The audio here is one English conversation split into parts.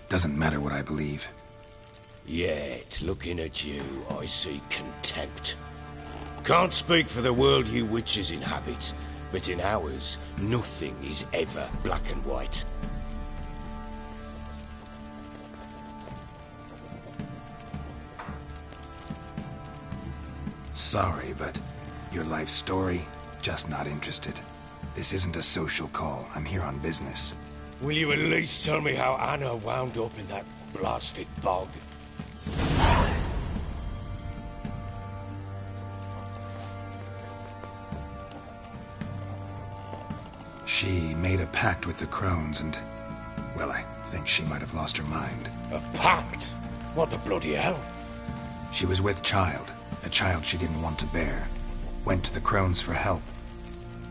Doesn't matter what I believe. Yet, looking at you, I see contempt. Can't speak for the world you witches inhabit, but in ours, nothing is ever black and white. Sorry, but your life story, just not interested. This isn't a social call. I'm here on business. Will you at least tell me how Anna wound up in that blasted bog? She made a pact with the Crones and, well, I think she might have lost her mind. A pact? What the bloody hell? She was with child, a child she didn't want to bear. Went to the Crones for help.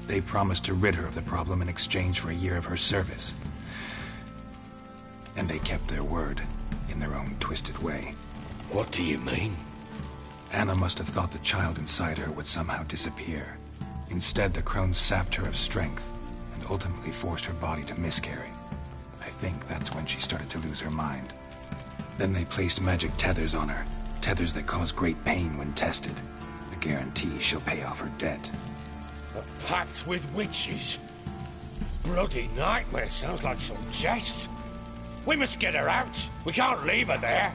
They promised to rid her of the problem in exchange for a year of her service. And they kept their word, in their own twisted way. What do you mean? Anna must have thought the child inside her would somehow disappear. Instead, the Crones sapped her of strength, and ultimately forced her body to miscarry. I think that's when she started to lose her mind. Then they placed magic tethers on her, tethers that cause great pain when tested. A guarantee she'll pay off her debt. A pact with witches? Bloody nightmare, sounds like some jest. We must get her out. We can't leave her there.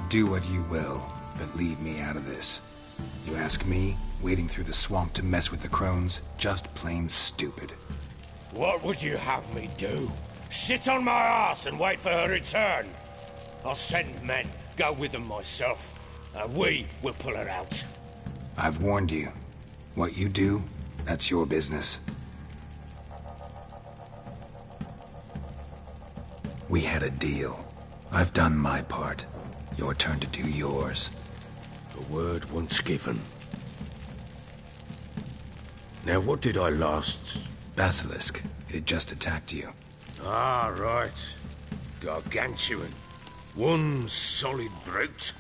Do what you will, but leave me out of this. You ask me, wading through the swamp to mess with the Crones, just plain stupid. What would you have me do? Sit on my ass and wait for her return? I'll send men, go with them myself, and we will pull her out. I've warned you. What you do, that's your business. We had a deal. I've done my part. Your turn to do yours. The word once given. Now, what did I last... Basilisk. It had just attacked you. Ah, right. Gargantuan. One solid brute.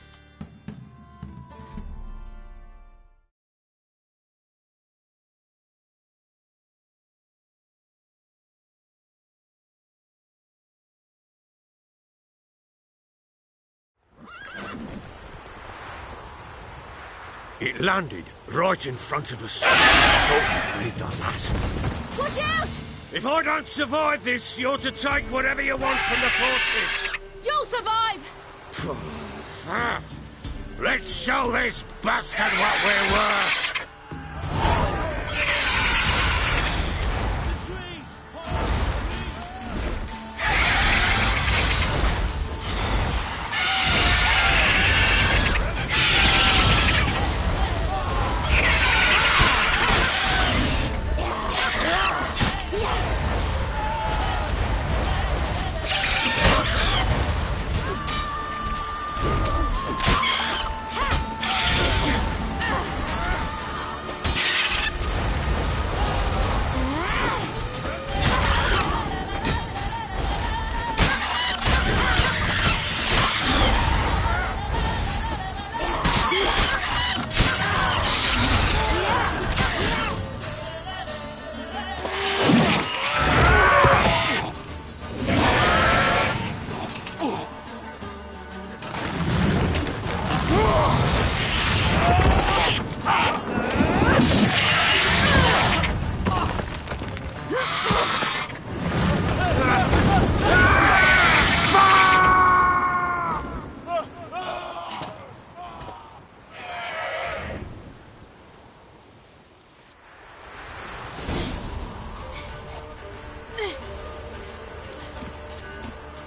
It landed right in front of us. I thought we breathed our last. Watch out! If I don't survive this, you're to take whatever you want from the fortress. You'll survive! Let's show this bastard what we're worth!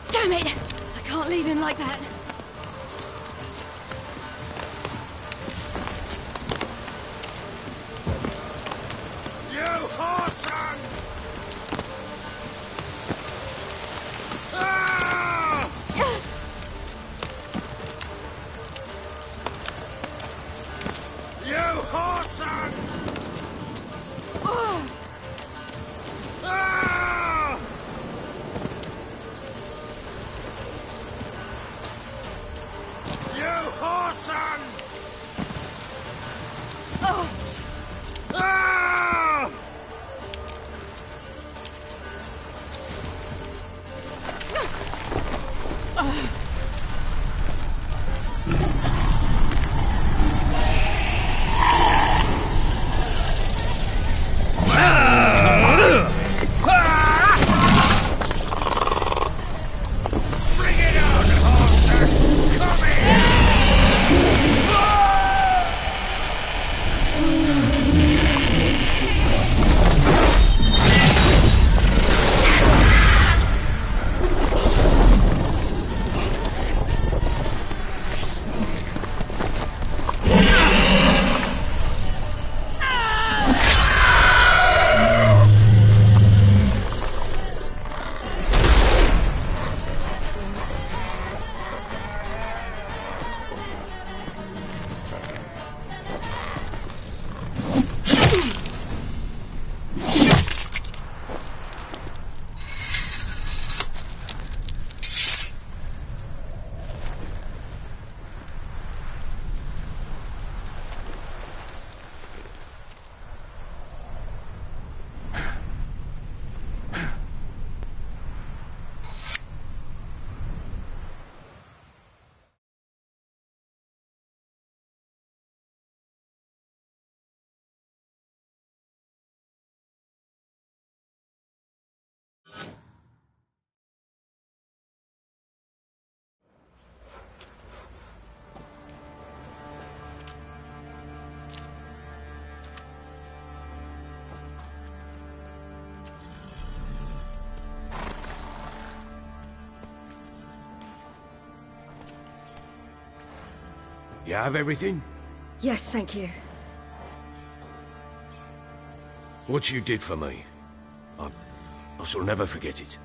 Damn it! I can't leave him like that. You whoreson! Ah! You whoreson! Oh. Ah! You have everything? Yes, thank you. What you did for me, I shall never forget it.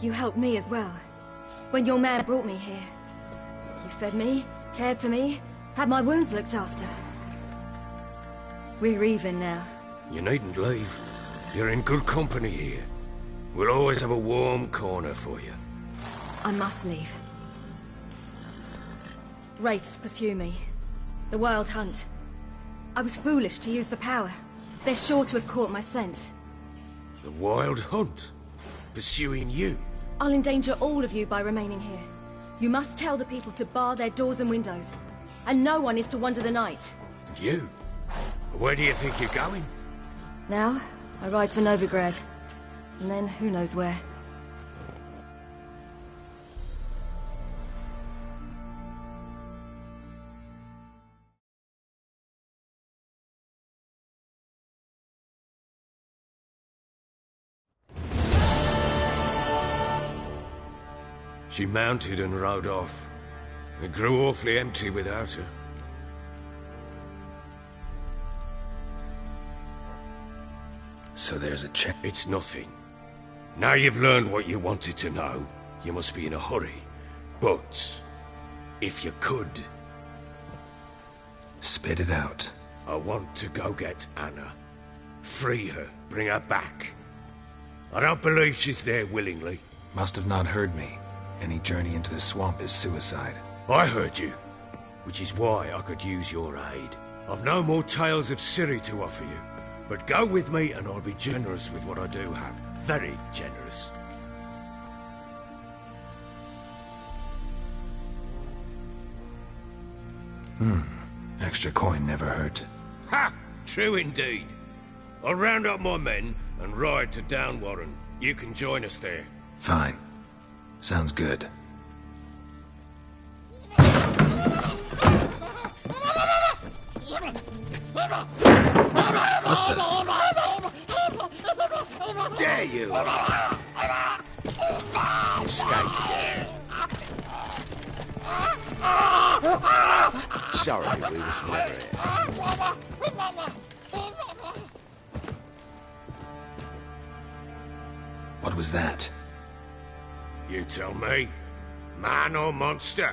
You helped me as well. When your man brought me here. You fed me, cared for me, had my wounds looked after. We're even now. You needn't leave. You're in good company here. We'll always have a warm corner for you. I must leave. Wraiths pursue me. The Wild Hunt. I was foolish to use the power. They're sure to have caught my scent. The Wild Hunt? Pursuing you? I'll endanger all of you by remaining here. You must tell the people to bar their doors and windows. And no one is to wander the night. You? Where do you think you're going? Now, I ride for Novigrad. And then, who knows where. She mounted and rode off. It grew awfully empty without her. So there's a check. It's nothing. Now you've learned what you wanted to know, you must be in a hurry. But, if you could... Spit it out. I want to go get Anna. Free her, bring her back. I don't believe she's there willingly. Must have not heard me. Any journey into the swamp is suicide. I heard you, which is why I could use your aid. I've no more tales of Ciri to offer you, but go with me and I'll be generous with what I do have. Very generous. Extra coin never hurt. Ha! True indeed. I'll round up my men and ride to Downwarren. You can join us there. Fine. Sounds good. There you are! Escaped. Sorry, we was never here. What was that? You tell me. Man or monster?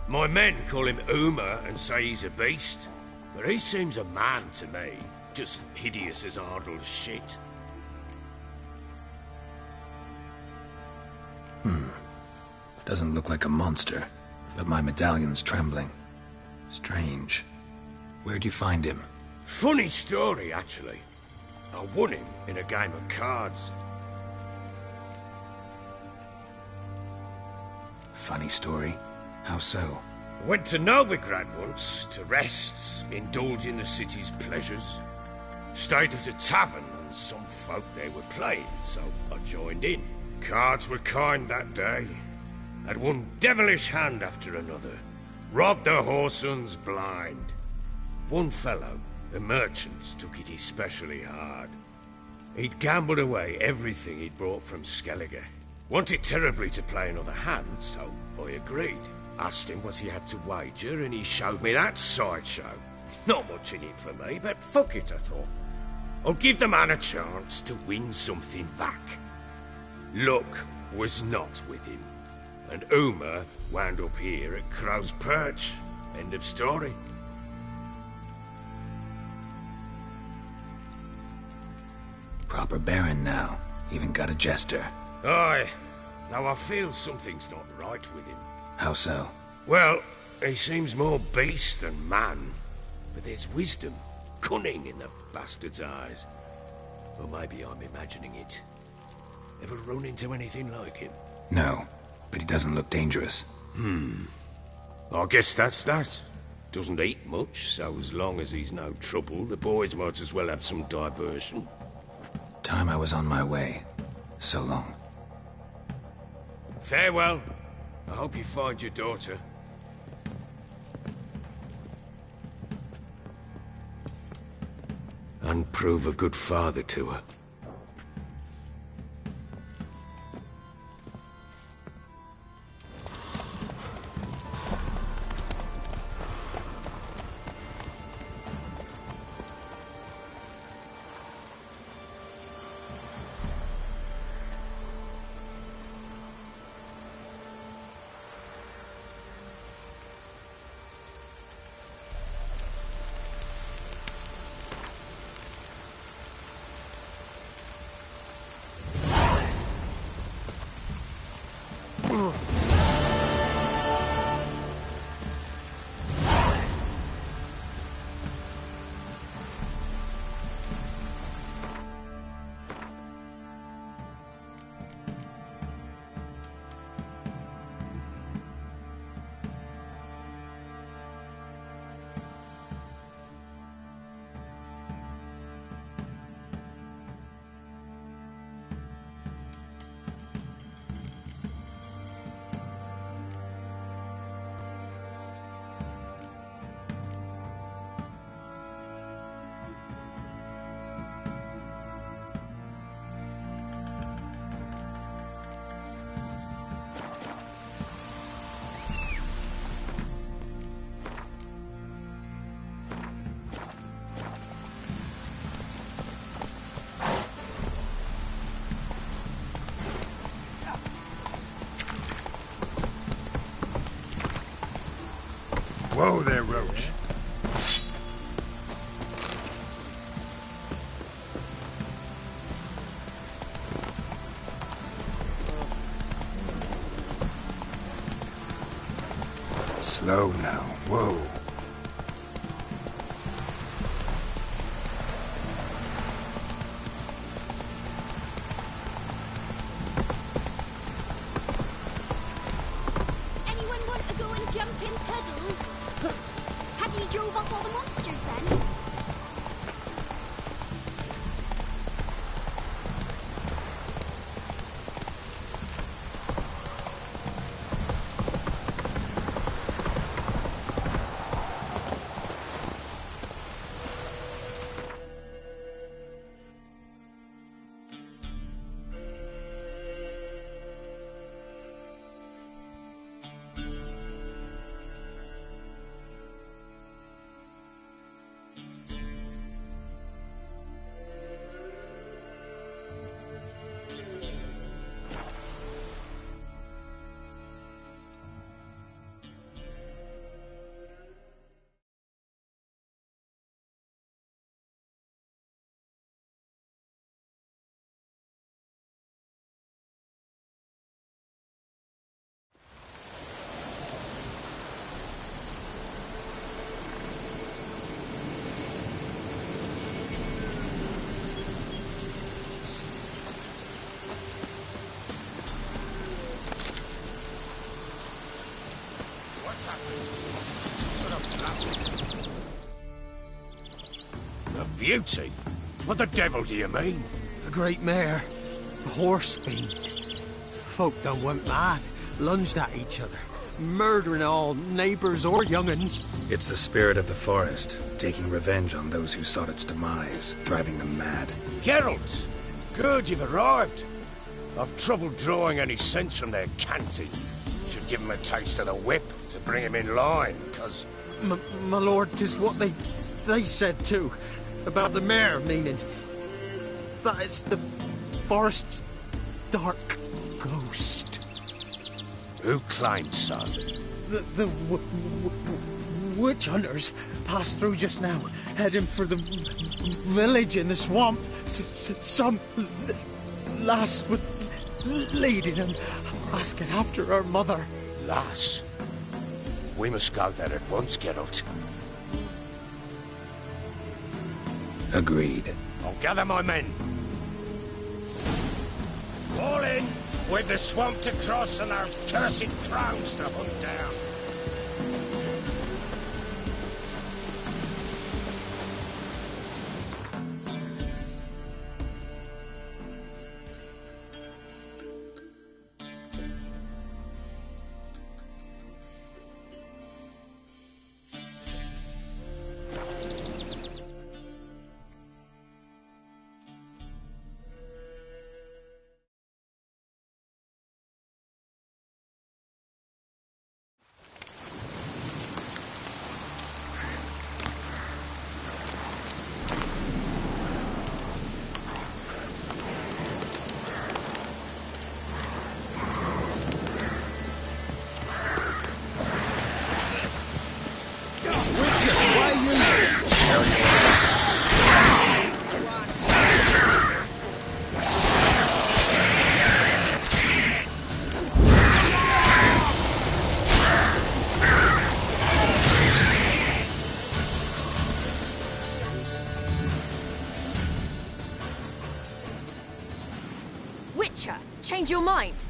My men call him Uma and say he's a beast. But he seems a man to me. Just hideous as Ardle's shit. Doesn't look like a monster, but my medallion's trembling. Strange. Where'd you find him? Funny story, actually. I won him in a game of cards. Funny story? How so? I went to Novigrad once to rest, indulge in the city's pleasures. Stayed at a tavern and some folk there were playing, so I joined in. Cards were kind that day. Had one devilish hand after another. Robbed the whoresun's blind. One fellow, a merchant, took it especially hard. He'd gambled away everything he'd brought from Skellige. Wanted terribly to play another hand, so I agreed. Asked him what he had to wager, and he showed me that sideshow. Not much in it for me, but fuck it, I thought. I'll give the man a chance to win something back. Luck was not with him, and Uma wound up here at Crow's Perch. End of story. Proper baron now. Even got a jester. Aye, though I feel something's not right with him. How so? Well, he seems more beast than man, but there's wisdom, cunning in the bastard's eyes. Or maybe I'm imagining it. Ever run into anything like him? No, but he doesn't look dangerous. I guess that's that. Doesn't eat much, so as long as he's no trouble, the boys might as well have some diversion. Time I was on my way. So long. Farewell. I hope you find your daughter. And prove a good father to her. Whoa there, Roach. Slow now. Whoa. Anyone want to go and jump in puddles? Have you drove off all the monsters then? A beauty? What the devil do you mean? A great mare. A horse fiend. Folk done went mad, lunged at each other, murdering all neighbours or young'uns. It's the spirit of the forest, taking revenge on those who sought its demise, driving them mad. Geralt! Good, you've arrived. I've trouble drawing any sense from their canty. Should give him a taste of the whip to bring him in line, 'cause... My lord, 'tis what they said too. About the mare, meaning. That is the forest's dark ghost. Who claimed so? The witch hunters passed through just now, heading for the village in the swamp. Some lass was leading and asking after her mother. Lass? We must go there at once, Geralt. Agreed. I'll gather my men. Fall in! We've the swamp to cross and those cursed crows to hunt down. changed your mind?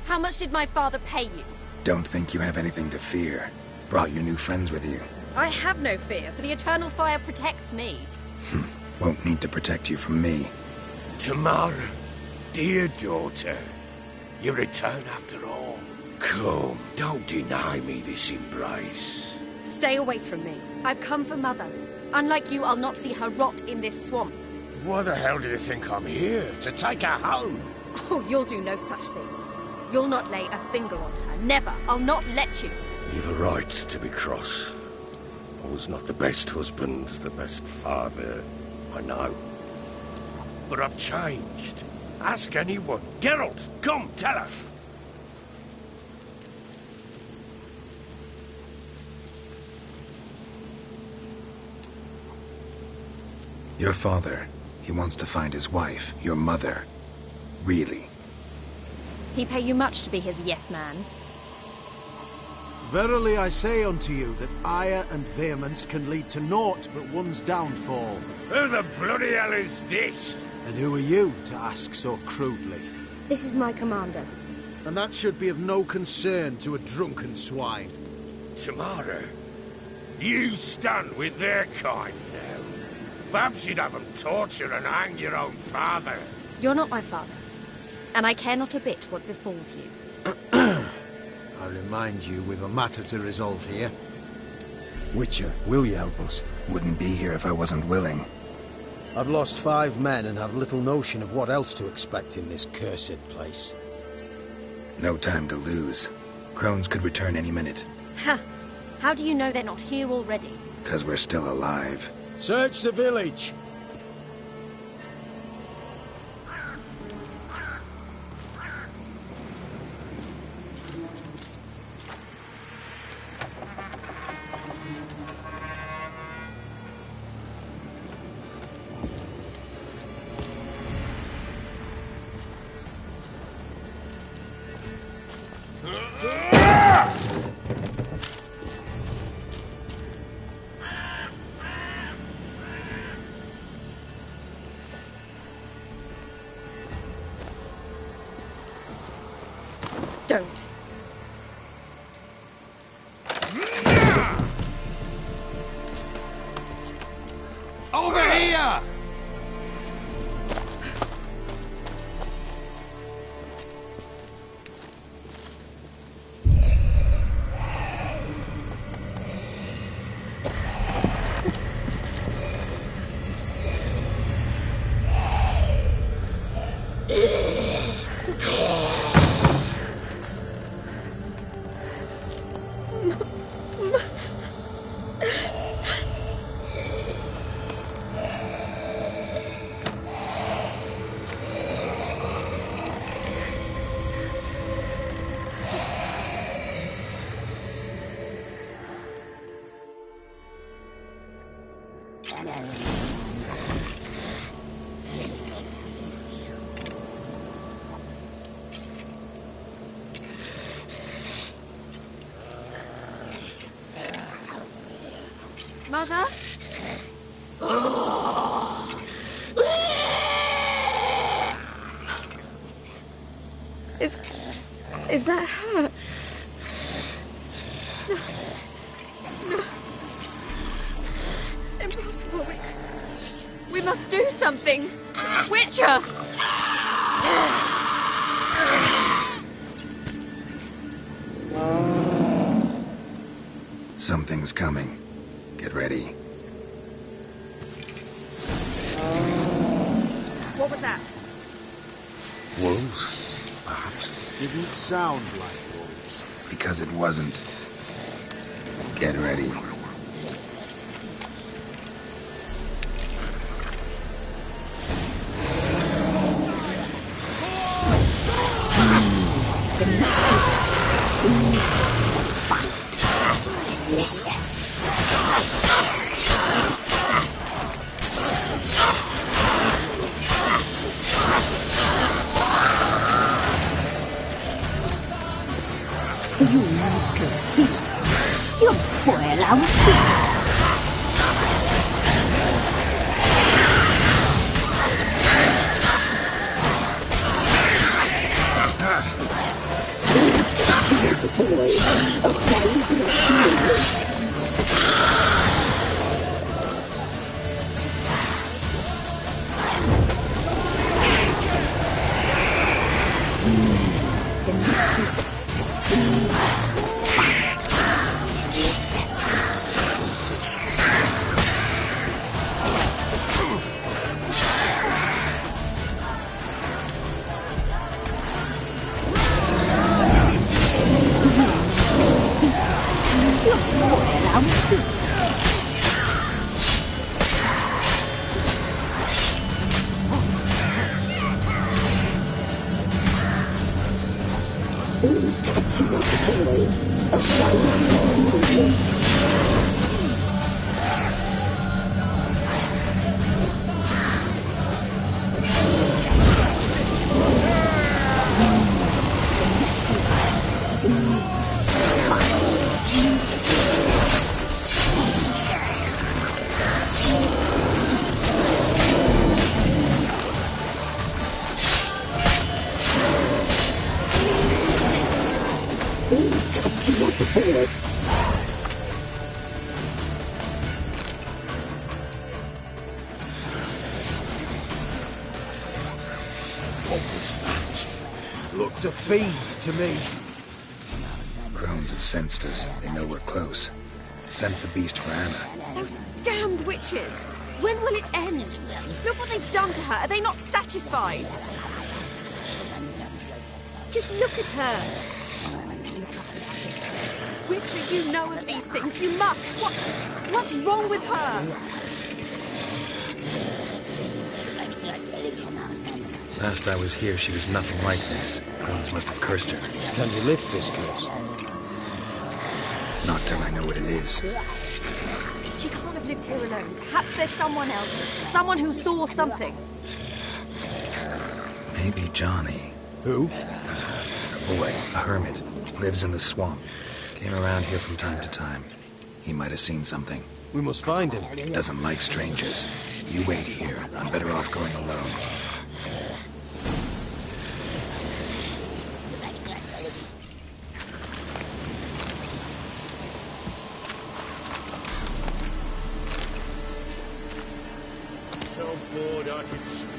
How much did my father pay you? Don't think you have anything to fear. Brought your new friends with you. I have no fear, for the eternal fire protects me. Won't need to protect you from me. Tamara, dear daughter, you return after all. Come, don't deny me this embrace. Stay away from me. I've come for Mother. Unlike you, I'll not see her rot in this swamp. Why the hell do you think I'm here? To take her home? Oh, you'll do no such thing. You'll not lay a finger on her. Never. I'll not let you. You've a right to be cross. I was not the best husband, the best father, I know. But I've changed. Ask anyone. Geralt, come, tell her. Your father, he wants to find his wife, your mother. Really. He pay you much to be his yes man. Verily I say unto you that ire and vehemence can lead to naught but one's downfall. Who the bloody hell is this? And who are you to ask so crudely? This is my commander. And that should be of no concern to a drunken swine. Tamara, you stand with their kind now. Perhaps you'd have them torture and hang your own father. You're not my father, and I care not a bit what befalls you. I remind you we've a matter to resolve here. Witcher, will you help us? Wouldn't be here if I wasn't willing. I've lost 5 men and have little notion of what else to expect in this cursed place. No time to lose. Crones could return any minute. Ha! How do you know they're not here already? 'Cause we're still alive. Search the village! Don't. Over here! Mother? Is that her? No. Impossible. We must do something. Witcher! Something's coming. Get ready. What was that? Wolves, perhaps? Didn't sound like wolves. Because it wasn't. Get ready. You little thief. You'll spoil our feast. What was that? Looked a fiend to me. Crones have sensed us. They know we're close. Sent the beast for Anna. Those damned witches! When will it end? Look what they've done to her. Are they not satisfied? Just look at her. Witcher, you know of these things. You must. What's wrong with her? Last I was here, she was nothing like this. Crones must have cursed her. Can you lift this curse? Not till I know what it is. She can't have lived here alone. Perhaps there's someone else. Someone who saw something. Maybe Johnny. Who? A boy, a hermit. Lives in the swamp. Came around here from time to time. He might have seen something. We must find him. Doesn't like strangers. You wait here. I'm better off going alone. So bored I could spew.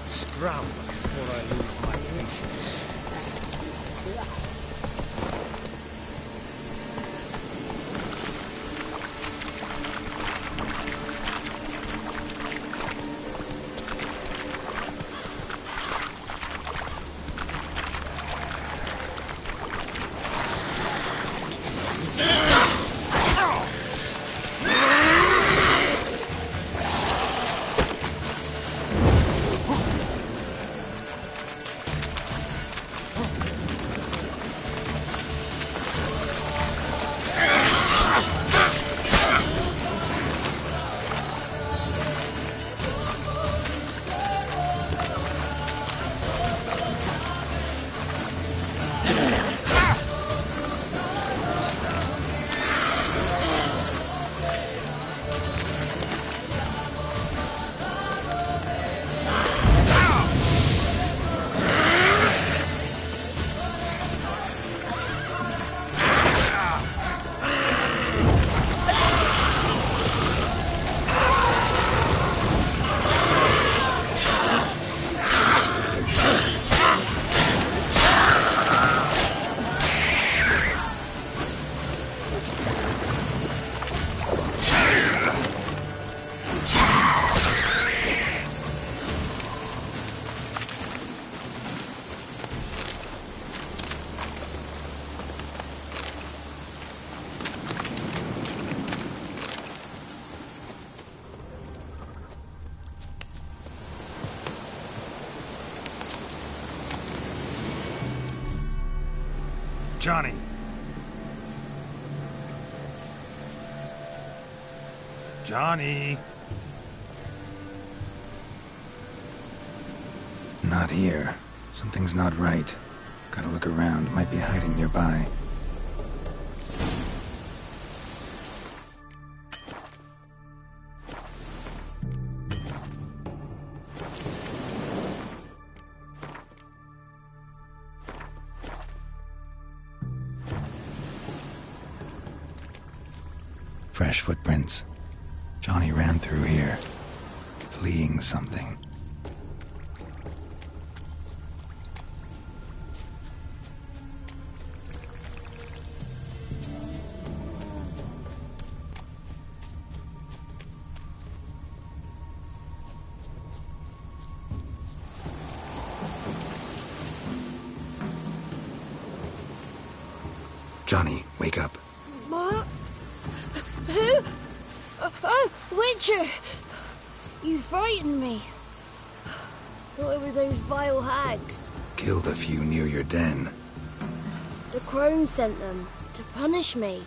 Scram before I lose my patience. Johnny! Johnny! Not here. Something's not right. Gotta look around. Might be hiding nearby. Fresh footprints. Johnny ran through here, fleeing something. Johnny, wake up. What? Who? Oh, Witcher! You frightened me. Thought it were those vile hags. Killed a few near your den. The crone sent them to punish me.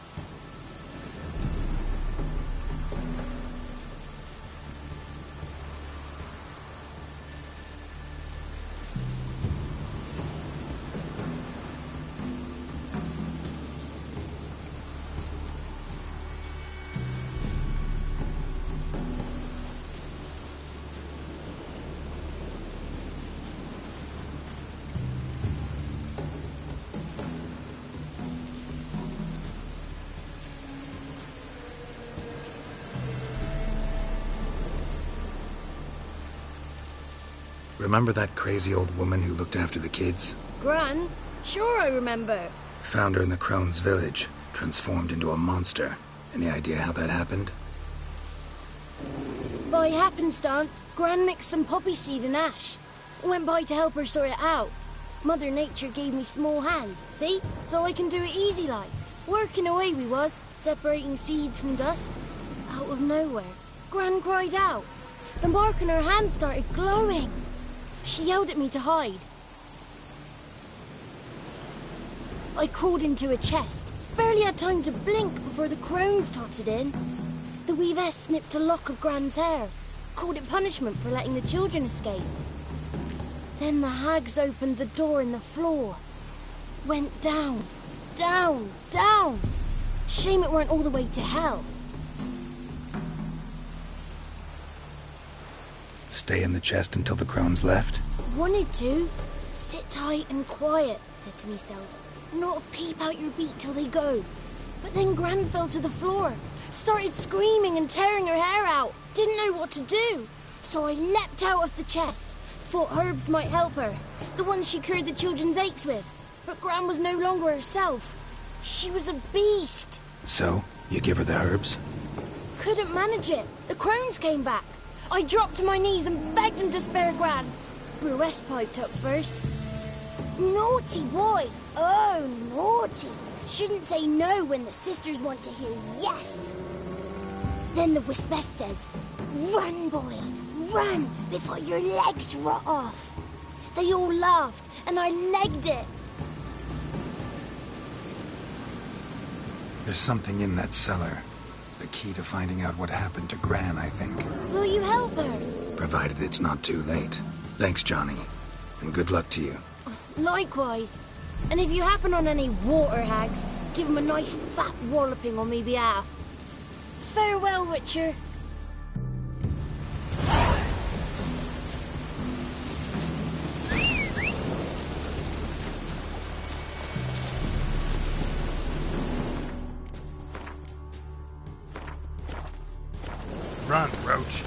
Remember that crazy old woman who looked after the kids? Gran? Sure I remember. Found her in the Crone's village, transformed into a monster. Any idea how that happened? By happenstance, Gran mixed some poppy seed and ash. Went by to help her sort it out. Mother Nature gave me small hands, see? So I can do it easy like. Working away we was, separating seeds from dust. Out of nowhere, Gran cried out. The mark on her hand started glowing. She yelled at me to hide. I crawled into a chest. Barely had time to blink before the crones totted in. The weavess snipped a lock of Gran's hair. Called it punishment for letting the children escape. Then the hags opened the door in the floor. Went down, down, down. Shame it weren't all the way to hell. Stay in the chest until the crones left? Wanted to. Sit tight and quiet, said to myself. Not a peep out your beat till they go. But then Gran fell to the floor. Started screaming and tearing her hair out. Didn't know what to do. So I leapt out of the chest. Thought herbs might help her. The ones she cured the children's aches with. But Gran was no longer herself. She was a beast. So, you give her the herbs? Couldn't manage it. The crones came back. I dropped to my knees and begged him to spare Gran. Bruess piped up first. Naughty boy. Oh, naughty. Shouldn't say no when the sisters want to hear yes. Then the Wispess says, "Run, boy, run, before your legs rot off." They all laughed, and I legged it. There's something in that cellar. The key to finding out what happened to Gran, I think. Will you help her? Provided it's not too late. Thanks, Johnny. And good luck to you. Likewise. And if you happen on any water hags, give them a nice fat walloping on me behalf. Farewell, Witcher. Run, Roach.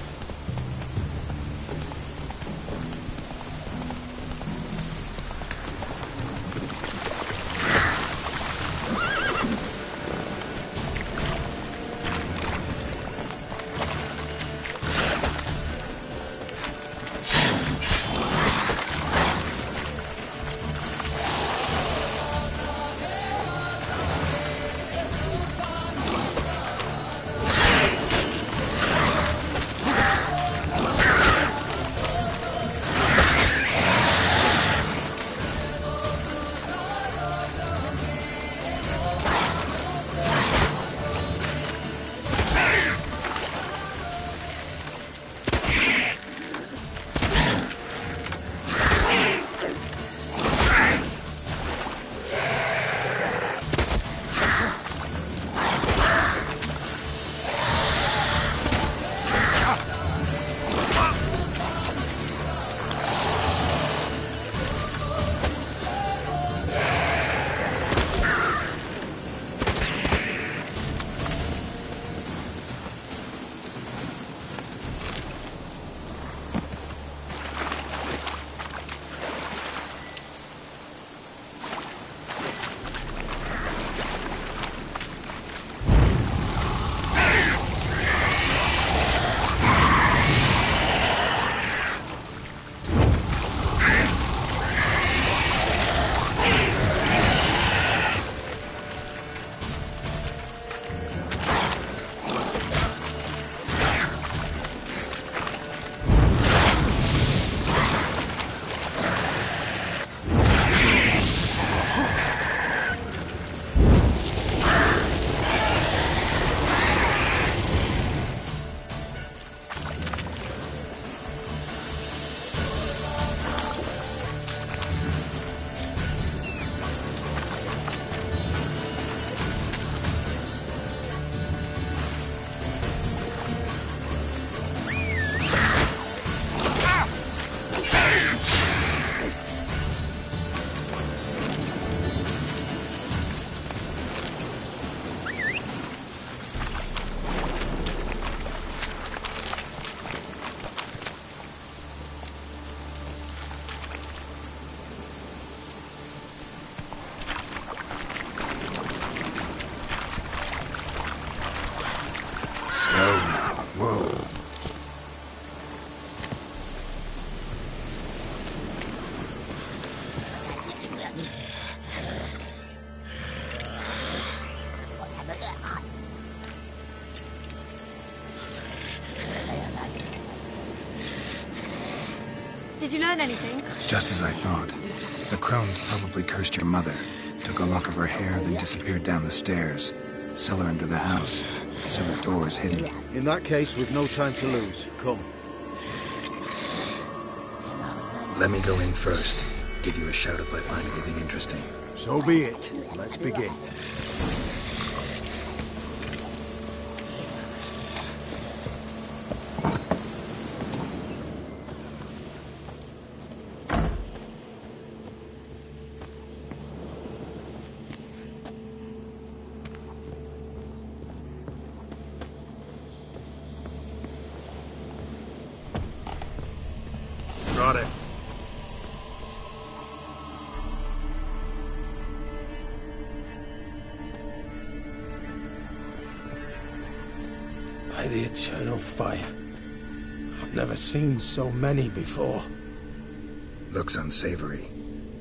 Did you learn anything? Just as I thought. The crones probably cursed your mother, took a lock of her hair, then disappeared down the stairs. Cellar under the house. Cellar doors hidden. In that case, we've no time to lose. Come. Let me go in first. Give you a shout if I find anything interesting. So be it. Let's begin. By the eternal fire. I've never seen so many before. Looks unsavory.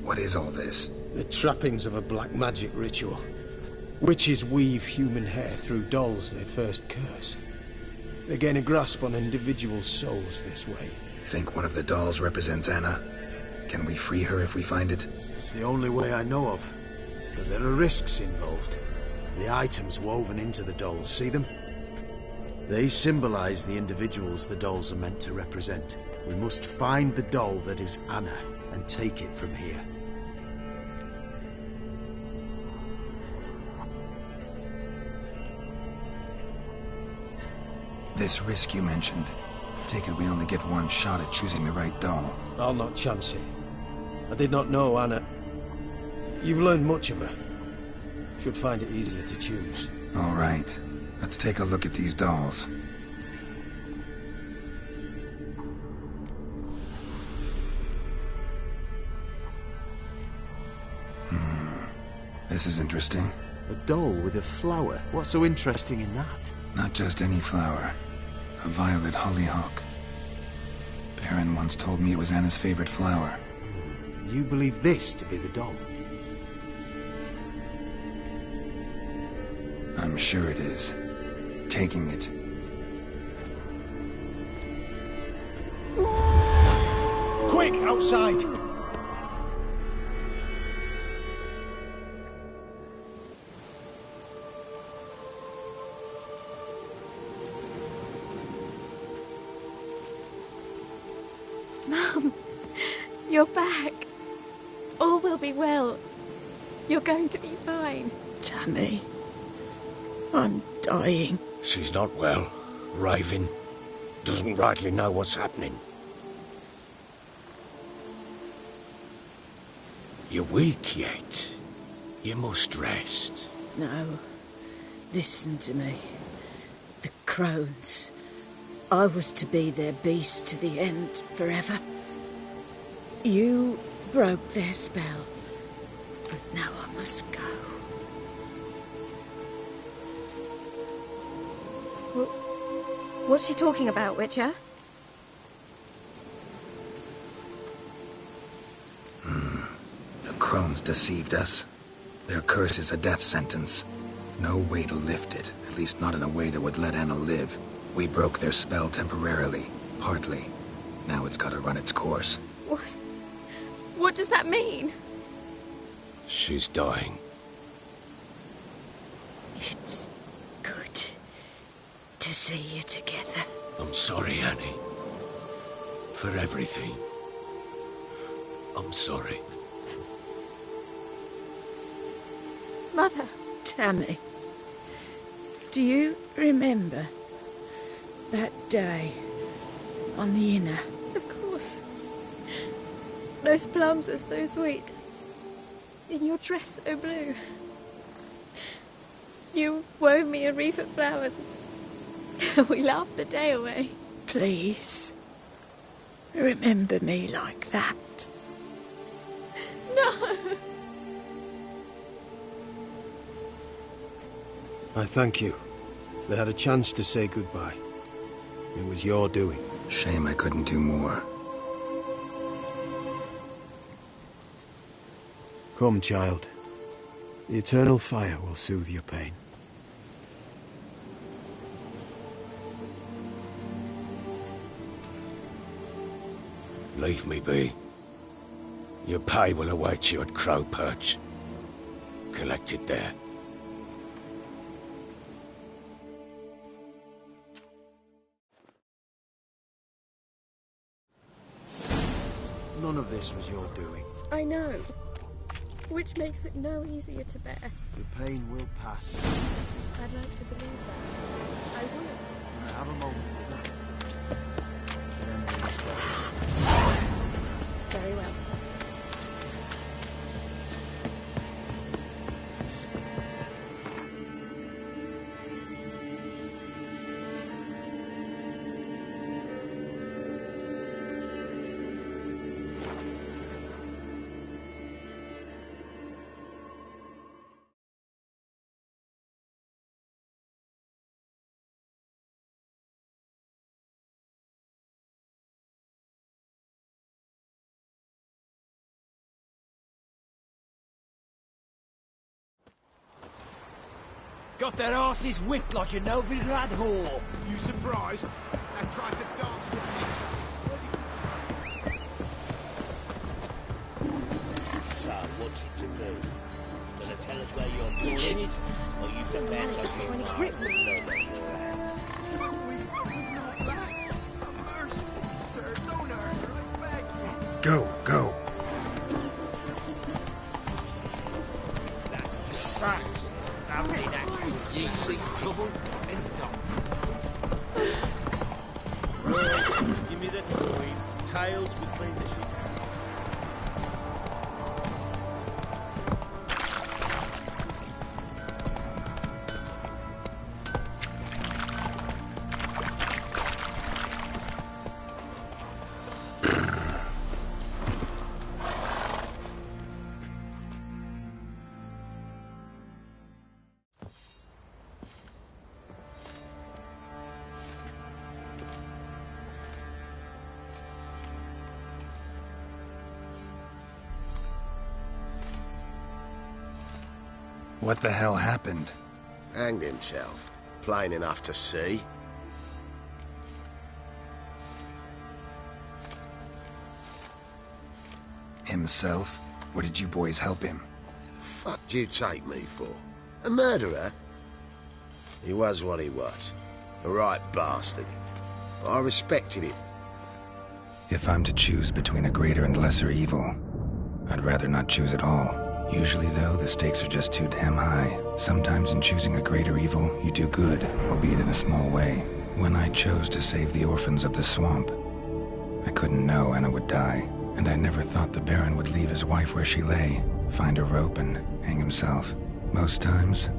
What is all this? The trappings of a black magic ritual. Witches weave human hair through dolls they first curse. They gain a grasp on individual souls this way. Think one of the dolls represents Anna? Can we free her if we find it? It's the only way I know of. But there are risks involved. The items woven into the dolls, see them? They symbolize the individuals the dolls are meant to represent. We must find the doll that is Anna and take it from here. This risk you mentioned. Take it we only get one shot at choosing the right doll. I'll not chance it. I did not know Anna. You've learned much of her. Should find it easier to choose. All right. Let's take a look at these dolls. This is interesting. A doll with a flower? What's so interesting in that? Not just any flower. A violet hollyhock. Baron once told me it was Anna's favorite flower. You believe this to be the doll? I'm sure it is. Taking it. Quick, outside! Mum, you're back. All will be well. You're going to be fine. Tammy, I'm dying. She's not well. Raving. Doesn't rightly know what's happening. You're weak yet. You must rest. No. Listen to me. The crones. I was to be their beast to the end, forever. You broke their spell. But now I must go. What's she talking about, Witcher? The crones deceived us. Their curse is a death sentence. No way to lift it, at least not in a way that would let Anna live. We broke their spell temporarily, partly. Now it's gotta run its course. What? What does that mean? She's dying. It's good to see you together. I'm sorry, Annie. For everything. I'm sorry. Mother. Tammy, do you remember that day on the Inner? Of course. Those plums were so sweet. In your dress so blue. You wove me a wreath of flowers. We laughed the day away. Please, remember me like that. No! I thank you. They had a chance to say goodbye. It was your doing. Shame I couldn't do more. Come, child. The eternal fire will soothe your pain. Leave me be. Your pay will await you at Crow Perch. Collect it there. None of this was your doing. I know. Which makes it no easier to bear. The pain will pass. I'd like to believe that. I would. Have a moment with her. Then we must go. Very well. Got their asses whipped like a Novigrad whore. You surprised? They tried to dance with me. So, what's it to do? Gonna tell us where you're doing it? Or you prepared to trying to grip me? blood on your hands? We've not left. Mercy, sir. Don't hurt her. I beg you. Go, go. That's just sack. I've been actually Ye seek trouble and Right, give me the coin. Tails, we clean the shit out. What the hell happened? hanged himself. Plain enough to see. Himself? Or did you boys help him? Fuck'd you take me for? A murderer? He was what he was. A right bastard. But I respected him. If I'm to choose between a greater and lesser evil, I'd rather not choose at all. Usually, though, the stakes are just too damn high. Sometimes in choosing a greater evil, you do good, albeit in a small way. When I chose to save the orphans of the swamp, I couldn't know Anna would die, and I never thought the Baron would leave his wife where she lay, find a rope and hang himself. Most times,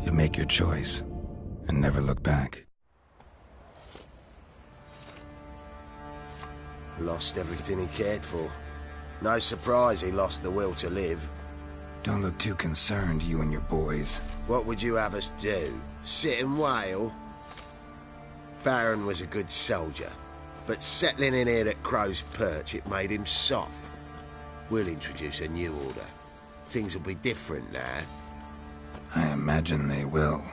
you make your choice and never look back. Lost everything he cared for. No surprise he lost the will to live. Don't look too concerned, you and your boys. What would you have us do? Sit and wail? Baron was a good soldier, but settling in here at Crow's Perch, it made him soft. We'll introduce a new order. Things will be different now. I imagine they will.